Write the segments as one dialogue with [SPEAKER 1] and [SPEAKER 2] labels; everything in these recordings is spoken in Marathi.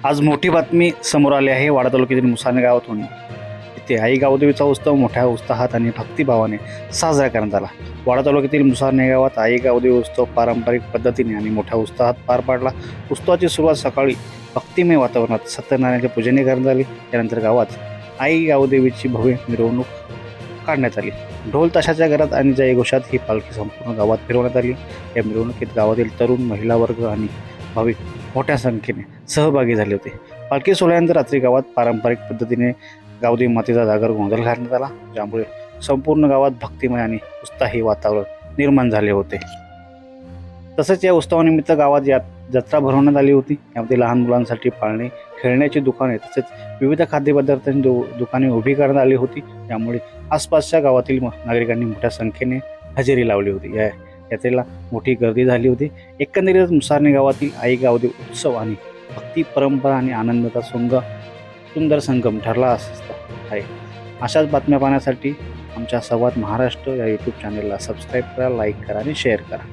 [SPEAKER 1] आज मोठी बातमी समोर आली आहे. वाडा तालुक्यातील मुसाणे गावातून इथे आई गावदेवीचा उत्सव मोठ्या उत्साहात आणि भक्तिभावाने साजरा करण्यात आला. वाडा तालुक्यातील मुसाणे गावात आई गावदेवी उत्सव पारंपरिक पद्धतीने आणि मोठ्या उत्साहात पार पाडला. उत्सवाची सुरुवात सकाळी भक्तिमय वातावरणात सत्यनारायणाच्या पूजेने करण्यात आली. त्यानंतर गावात आई गावदेवीची भव्य मिरवणूक काढण्यात आली. ढोल ताशाच्या घरात आणि जयघोषात ही पालखी संपूर्ण गावात फिरवण्यात आली. या मिरवणुकीत गावातील तरुण, महिला वर्ग आणि भाविक मोठ्या संख्येने सहभागी झाले होते. पालखी सोहळ्यानंतर रात्री गावात पारंपरिक पद्धतीने गावदेवी मातेचा जागर गोंधळ घालण्यात आला, ज्यामुळे संपूर्ण गावात भक्तिमय आणि उत्साही वातावरण निर्माण झाले होते. तसेच या उत्सवानिमित्त गावात जत्रा भरवण्यात आली होती. यामध्ये लहान मुलांसाठी पाळणे, खेळण्याची दुकाने तसेच विविध खाद्यपदार्थांची दुकाने उभी करण्यात आली होती. यामुळे आसपासच्या गावातील नागरिकांनी मोठ्या संख्येने हजेरी लावली होती. या यात्रेला मोठी गर्दी झाली होती. एकंदरीत मुसाणे गावातील आई गावदेवी उत्सव आणि भक्ती, परंपरा आणि आनंदाचा सुंदर संगम ठरला आहे. अशाच बातम्या पाहण्यासाठी आमच्या संवाद महाराष्ट्र या यूट्यूब चॅनलला सबस्क्राईब करा, लाईक करा आणि शेअर करा.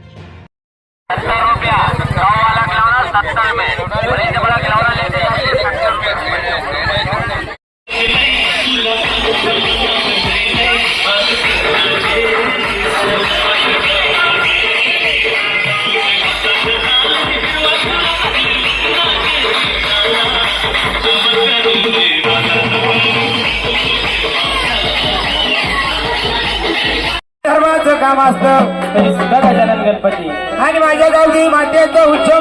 [SPEAKER 2] धर्माचं काम असतं तरी सुद्धा गजानन गणपती आणि माझ्या गावची मातेचा उत्सव